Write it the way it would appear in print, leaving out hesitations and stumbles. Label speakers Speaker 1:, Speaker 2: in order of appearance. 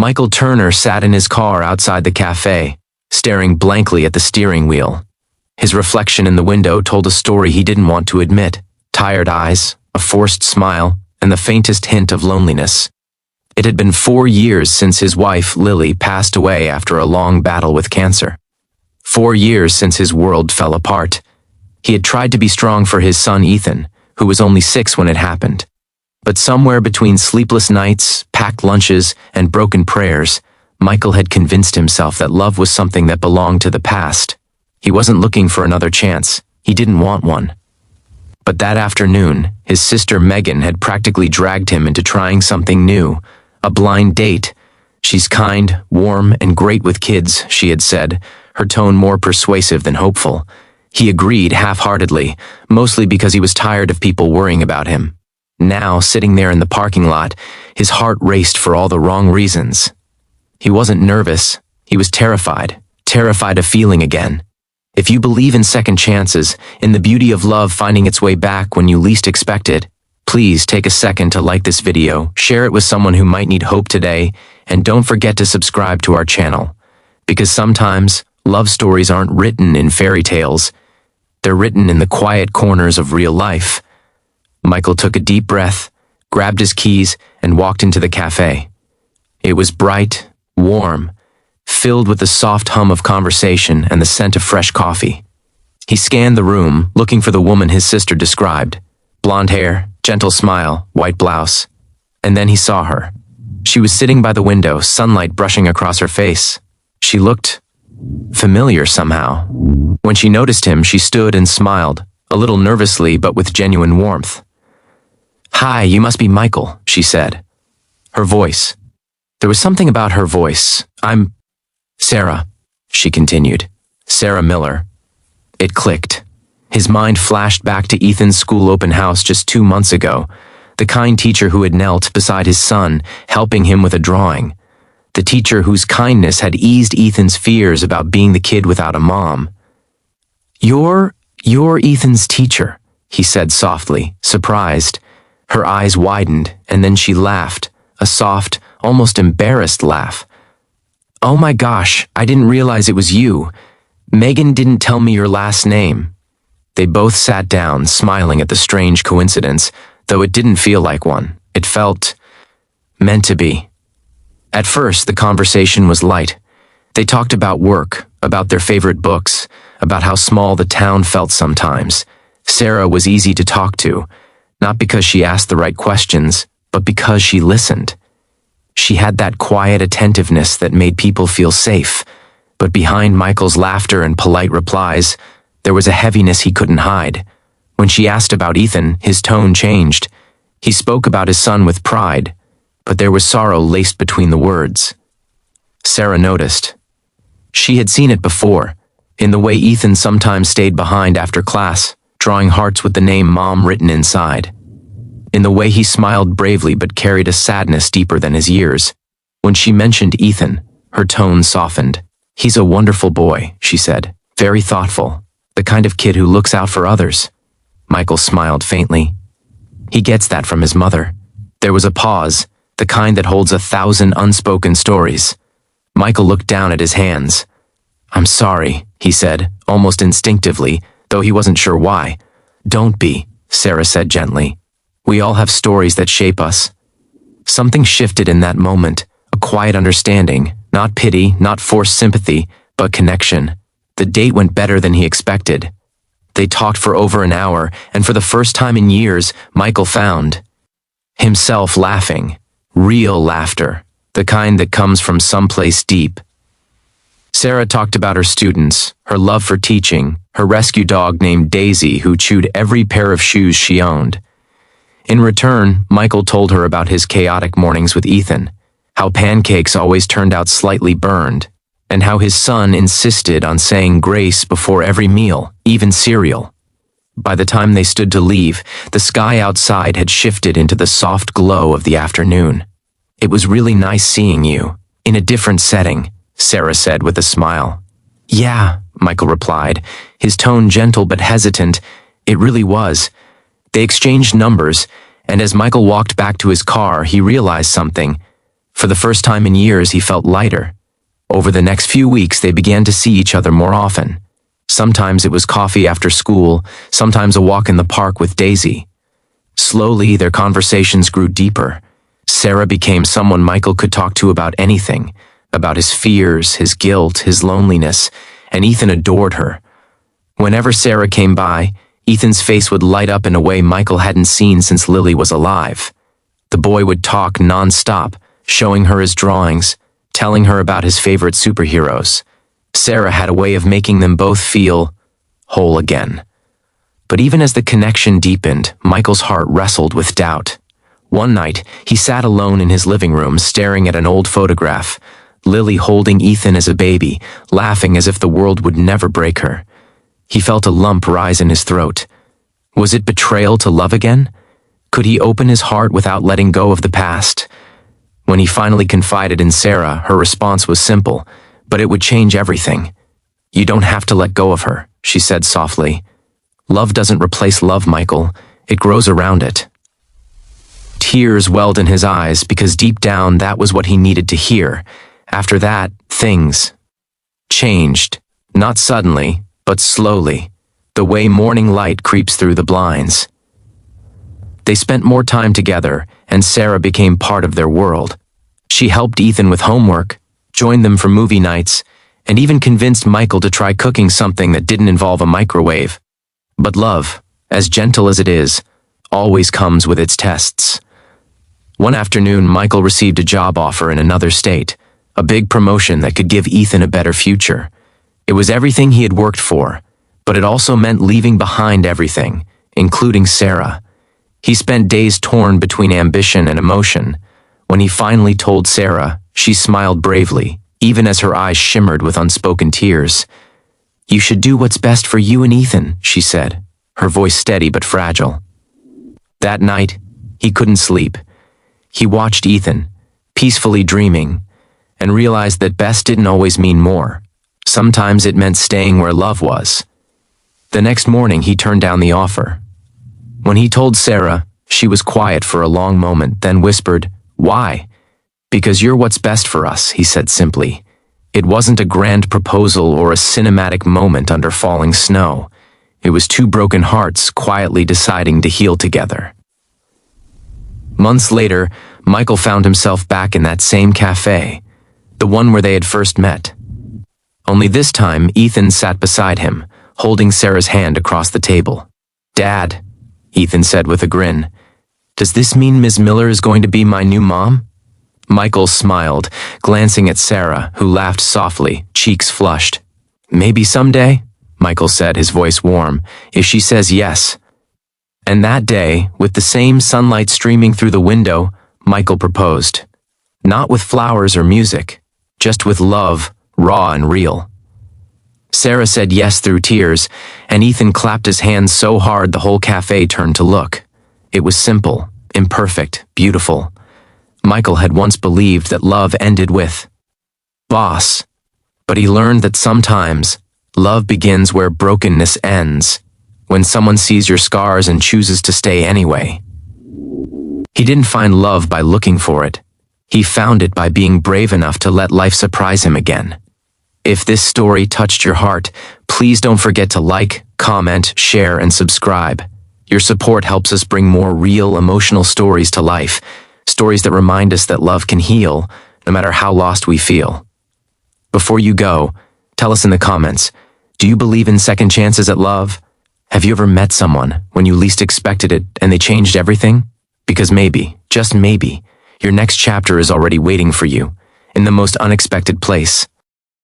Speaker 1: Michael Turner sat in his car outside the cafe, staring blankly at the steering wheel. His reflection in the window told a story he didn't want to admit. Tired eyes, a forced smile, and the faintest hint of loneliness. It had been 4 years since his wife, Lily, passed away after a long battle with cancer. 4 years since his world fell apart. He had tried to be strong for his son Ethan, who was only 6 when it happened. But somewhere between sleepless nights, packed lunches, and broken prayers, Michael had convinced himself that love was something that belonged to the past. He wasn't looking for another chance. He didn't want one. But that afternoon, his sister Megan had practically dragged him into trying something new, a blind date. She's kind, warm, and great with kids, she had said, her tone more persuasive than hopeful. He agreed half-heartedly, mostly because he was tired of people worrying about him. Now, sitting there in the parking lot, his heart raced for all the wrong reasons. He wasn't nervous. He was terrified of feeling again. If you believe in second chances, in the beauty of love finding its way back when you least expect it, please take a second to like this video, share it with someone who might need hope today, and don't forget to subscribe to our channel. Because sometimes, love stories aren't written in fairy tales. They're written in the quiet corners of real life. Michael took a deep breath, grabbed his keys, and walked into the cafe. It was bright, warm, filled with the soft hum of conversation and the scent of fresh coffee. He scanned the room, looking for the woman his sister described. Blonde hair, gentle smile, white blouse. And then he saw her. She was sitting by the window, sunlight brushing across her face. She looked familiar somehow. When she noticed him, she stood and smiled, a little nervously but with genuine warmth. "Hi, you must be Michael," she said. Her voice. There was something about her voice. "I'm Sarah," she continued. Sarah Miller. It clicked. His mind flashed back to Ethan's school open house just 2 months ago, the kind teacher who had knelt beside his son, helping him with a drawing. The teacher whose kindness had eased Ethan's fears about being the kid without a mom. You're Ethan's teacher," he said softly, surprised. Her eyes widened, and then she laughed, a soft, almost embarrassed laugh. "Oh my gosh, I didn't realize it was you. Megan didn't tell me your last name." They both sat down, smiling at the strange coincidence, though it didn't feel like one. It felt meant to be. At first, the conversation was light. They talked about work, about their favorite books, about how small the town felt sometimes. Sarah was easy to talk to, not because she asked the right questions, but because she listened. She had that quiet attentiveness that made people feel safe, but behind Michael's laughter and polite replies, there was a heaviness he couldn't hide. When she asked about Ethan, his tone changed. He spoke about his son with pride, but there was sorrow laced between the words. Sarah noticed. She had seen it before, in the way Ethan sometimes stayed behind after class, drawing hearts with the name Mom written inside. In the way he smiled bravely but carried a sadness deeper than his years. When she mentioned Ethan, her tone softened. "He's a wonderful boy," she said, "very thoughtful, the kind of kid who looks out for others." Michael smiled faintly. He gets that from his mother. There was a pause, the kind that holds 1,000 unspoken stories. Michael looked down at his hands. "I'm sorry," he said, almost instinctively, though he wasn't sure why. "Don't be," Sarah said gently. "We all have stories that shape us." Something shifted in that moment, a quiet understanding, not pity, not forced sympathy, but connection. The date went better than he expected. They talked for over an hour, and for the first time in years, Michael found himself laughing. Real laughter, the kind that comes from someplace deep. Sarah talked about her students, her love for teaching, her rescue dog named Daisy who chewed every pair of shoes she owned. In return, Michael told her about his chaotic mornings with Ethan, how pancakes always turned out slightly burned, and how his son insisted on saying grace before every meal, even cereal. By the time they stood to leave, the sky outside had shifted into the soft glow of the afternoon. "It was really nice seeing you, in a different setting," Sarah said with a smile. "Yeah," Michael replied, his tone gentle but hesitant. "It really was." They exchanged numbers, and as Michael walked back to his car, he realized something. For the first time in years, he felt lighter. Over the next few weeks, they began to see each other more often. Sometimes it was coffee after school, sometimes a walk in the park with Daisy. Slowly, their conversations grew deeper. Sarah became someone Michael could talk to about anything, about his fears, his guilt, his loneliness, and Ethan adored her. Whenever Sarah came by, Ethan's face would light up in a way Michael hadn't seen since Lily was alive. The boy would talk non-stop, showing her his drawings, telling her about his favorite superheroes. Sarah had a way of making them both feel whole again. But even as the connection deepened, Michael's heart wrestled with doubt. One night, he sat alone in his living room, staring at an old photograph, Lily holding Ethan as a baby, laughing as if the world would never break her. He felt a lump rise in his throat. Was it betrayal to love again? Could he open his heart without letting go of the past? When he finally confided in Sarah, her response was simple, but it would change everything. "You don't have to let go of her," she said softly. "Love doesn't replace love, Michael. It grows around it." Tears welled in his eyes because deep down that was what he needed to hear. After that, things changed. Not suddenly, but slowly, the way morning light creeps through the blinds. They spent more time together, and Sarah became part of their world. She helped Ethan with homework, joined them for movie nights, and even convinced Michael to try cooking something that didn't involve a microwave. But love, as gentle as it is, always comes with its tests. One afternoon, Michael received a job offer in another state, a big promotion that could give Ethan a better future. It was everything he had worked for, but it also meant leaving behind everything, including Sarah. He spent days torn between ambition and emotion. When he finally told Sarah, she smiled bravely, even as her eyes shimmered with unspoken tears. "You should do what's best for you and Ethan," she said, her voice steady but fragile. That night, he couldn't sleep. He watched Ethan, peacefully dreaming, and realized that best didn't always mean more. Sometimes it meant staying where love was. The next morning, he turned down the offer. When he told Sarah, she was quiet for a long moment, then whispered, "Why?" "Because you're what's best for us," he said simply. It wasn't a grand proposal or a cinematic moment under falling snow. It was two broken hearts quietly deciding to heal together. Months later, Michael found himself back in that same cafe, the one where they had first met. Only this time, Ethan sat beside him, holding Sarah's hand across the table. "Dad," Ethan said with a grin, "does this mean Ms. Miller is going to be my new mom?" Michael smiled, glancing at Sarah, who laughed softly, cheeks flushed. "Maybe someday," Michael said, his voice warm, "if she says yes." And that day, with the same sunlight streaming through the window, Michael proposed. Not with flowers or music, just with love, raw and real. Sarah said yes through tears, and Ethan clapped his hands so hard the whole cafe turned to look. It was simple, imperfect, beautiful. Michael had once believed that love ended with boss, but he learned that sometimes love begins where brokenness ends, when someone sees your scars and chooses to stay anyway. He didn't find love by looking for it. He found it by being brave enough to let life surprise him again. If this story touched your heart, please don't forget to like, comment, share, and subscribe. Your support helps us bring more real, emotional stories to life, stories that remind us that love can heal, no matter how lost we feel. Before you go, tell us in the comments, do you believe in second chances at love? Have you ever met someone when you least expected it and they changed everything? Because maybe, just maybe, your next chapter is already waiting for you, in the most unexpected place.